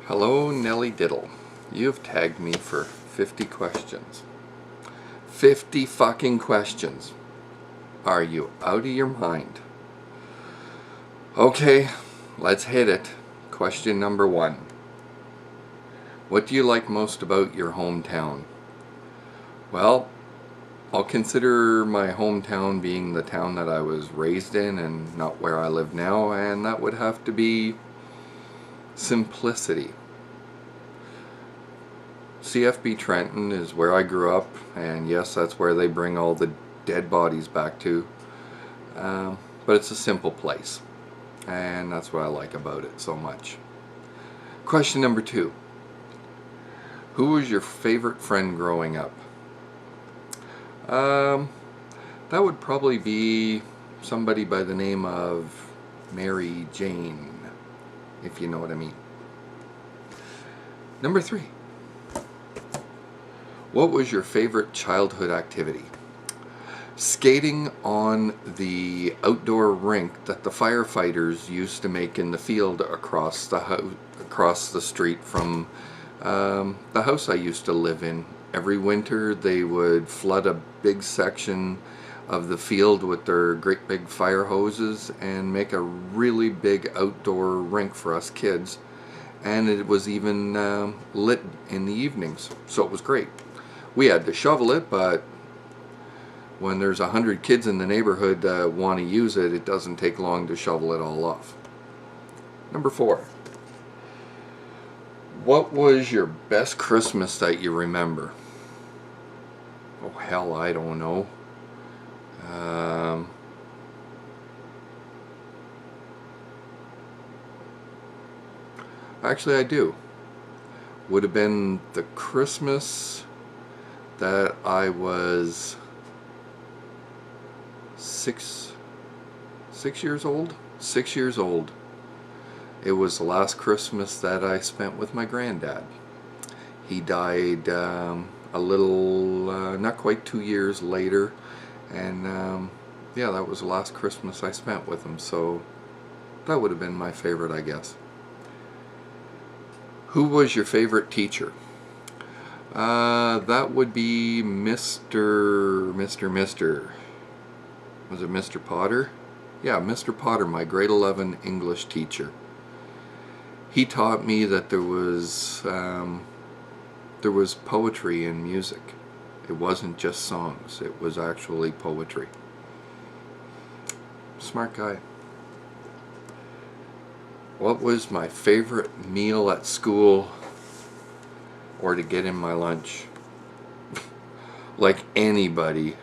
Hello, Nelliediddle. You've tagged me for 50 questions. 50 fucking questions. Are you out of your mind? Okay, let's hit it. Question number 1. What do you like most about your hometown? Well, I'll consider my hometown being the town that I was raised in and not where I live now, and that would have to be simplicity. CFB Trenton is where I grew up, and yes, that's where they bring all the dead bodies back to. But it's a simple place, and that's what I like about it so much. Question number 2. Who was your favorite friend growing up? That would probably be somebody by the name of Mary Jane, if you know what I mean. Number 3. What was your favorite childhood activity? Skating on the outdoor rink that the firefighters used to make in the field across the street from the house I used to live in. Every winter they would flood a big section of the field with their great big fire hoses and make a really big outdoor rink for us kids, and it was even lit in the evenings, so it was great. We had to shovel it, but when there's 100 kids in the neighborhood that want to use it, it doesn't take long to shovel it all off. Number 4. What was your best Christmas that you remember? Oh hell, I don't know. Actually, I do. Would have been the Christmas that I was six years old. 6 years old. It was the last Christmas that I spent with my granddad. He died a little, not quite 2 years later, and yeah, that was the last Christmas I spent with him, so that would have been my favorite, I guess. Who was your favorite teacher? That would be Mr. Was it Mr. Potter? Yeah, Mr. Potter, my grade 11 English teacher. He taught me that there was poetry in music. It wasn't just songs, it was actually poetry. Smart guy. What was my favorite meal at school or to get in my lunch? Like anybody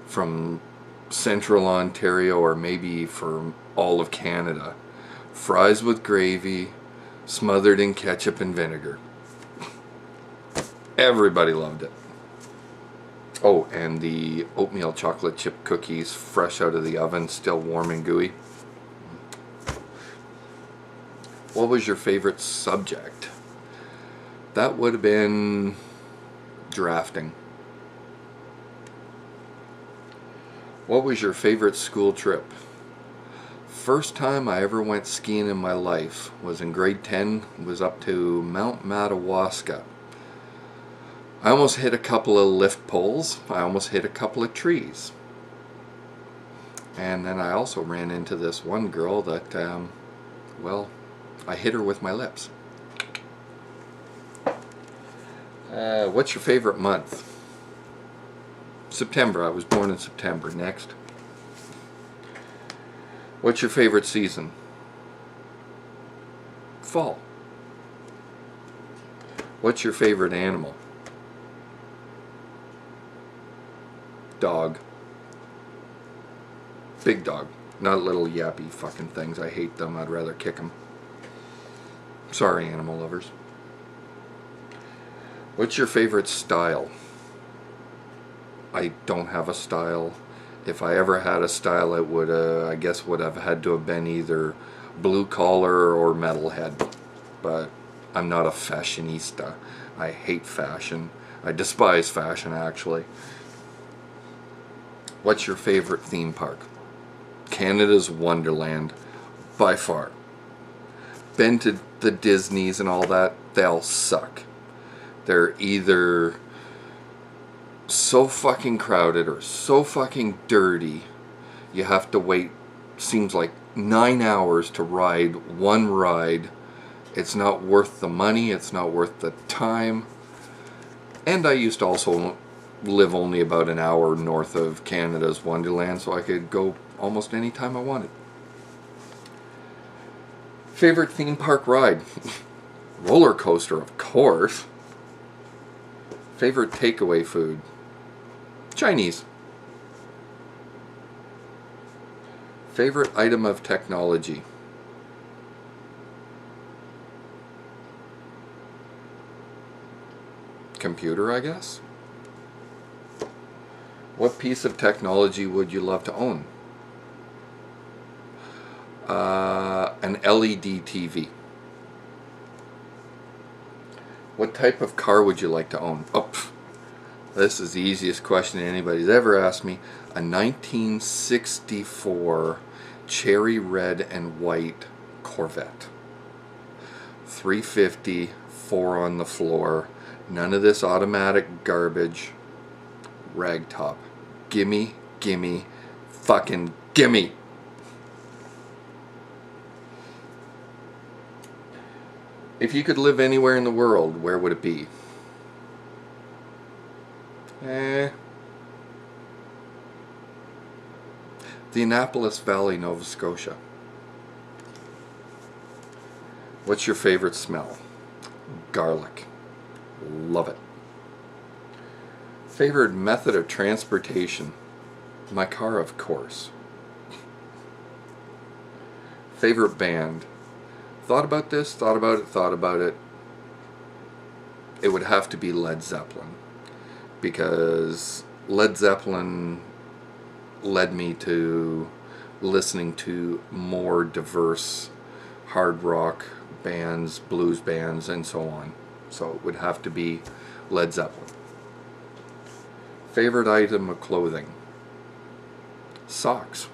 from Central Ontario or maybe from all of Canada. Fries with gravy, smothered in ketchup and vinegar. Everybody loved it. Oh, and the oatmeal chocolate chip cookies fresh out of the oven, still warm and gooey. What was your favorite subject? That would have been drafting. What was your favorite school trip? First time I ever went skiing in my life was in grade 10. It was up to Mount Madawaska. I almost hit a couple of lift poles. I almost hit a couple of trees. And then I also ran into this one girl that, well, I hit her with my lips. What's your favorite month? September. I was born in September. Next. What's your favorite season? Fall. What's your favorite animal? Dog. Big dog. Not little yappy fucking things. I hate them. I'd rather kick them. Sorry, animal lovers. What's your favorite style? I don't have a style. If I ever had a style, it would, I guess, would have had to have been either blue collar or metalhead. But I'm not a fashionista. I hate fashion. I despise fashion, actually. What's your favorite theme park? Canada's Wonderland, by far. been to the Disneys and all that, they all suck. They're either so fucking crowded or so fucking dirty. You have to wait, seems like 9 hours to ride one ride. It's not worth the money, it's not worth the time. And I used to also live only about an hour north of Canada's Wonderland, so I could go almost any time I wanted. Favorite theme park ride? Roller coaster, of course. Favorite takeaway food? Chinese. Favorite item of technology? Computer, I guess. What piece of technology would you love to own? An LED TV. What type of car would you like to own? Oh, this is the easiest question anybody's ever asked me. A 1964 cherry red and white Corvette. 350, 4 on the floor. None of this automatic garbage. Ragtop. Gimme, gimme, fucking gimme. If you could live anywhere in the world, where would it be? The Annapolis Valley, Nova Scotia. What's your favorite smell? Garlic. Love it. Favorite method of transportation? My car, of course. Favorite band? Thought about this, thought about it. It would have to be Led Zeppelin, because Led Zeppelin led me to listening to more diverse hard rock bands, blues bands, and so on. So it would have to be Led Zeppelin. Favorite item of clothing? Socks.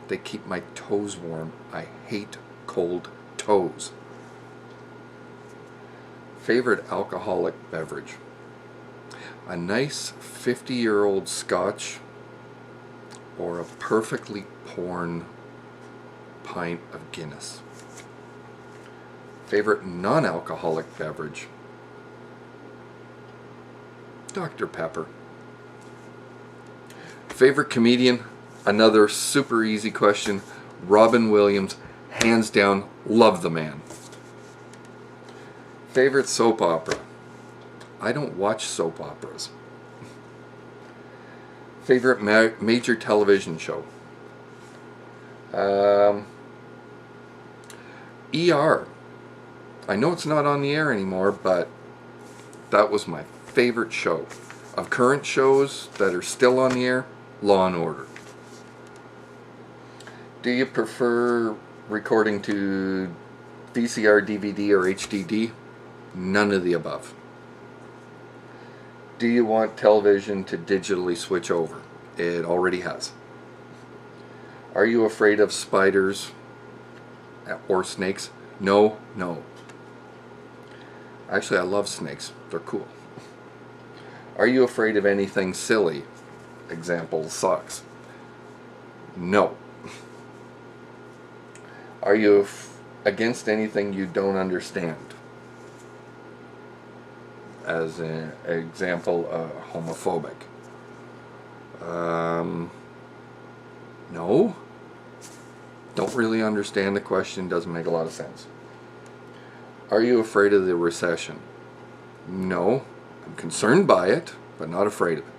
They keep my toes warm. I hate cold toes. Favorite alcoholic beverage? A nice 50-year-old scotch or a perfectly poured pint of Guinness. Favorite non-alcoholic beverage? Dr. Pepper. Favorite comedian? Another super easy question. Robin Williams. Hands down, love the man. Favorite soap opera? I don't watch soap operas. Favorite major television show? ER. I know it's not on the air anymore, but that was my favorite show. Of current shows that are still on the air, Law and Order. Do you prefer recording to VCR, DVD, or HDD? None of the above. Do you want television to digitally switch over? It already has. Are you afraid of spiders or snakes? No, no. Actually, I love snakes. They're cool. Are you afraid of anything silly? Example, socks. No. Are you against anything you don't understand? As an example, homophobic. No. Don't really understand the question. Doesn't make a lot of sense. Are you afraid of the recession? No. I'm concerned by it, but not afraid of it.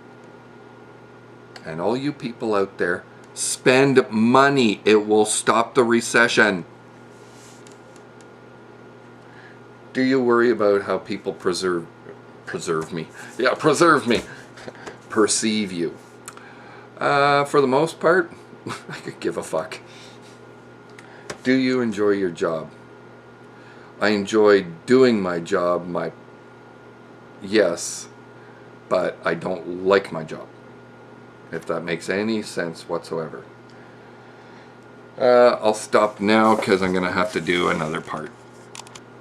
And all you people out there, spend money. It will stop the recession. Do you worry about how people perceive you? For the most part, I could give a fuck. Do you enjoy your job? I enjoy doing my job, yes, but I don't like my job, if that makes any sense whatsoever. I'll stop now because I'm going to have to do another part.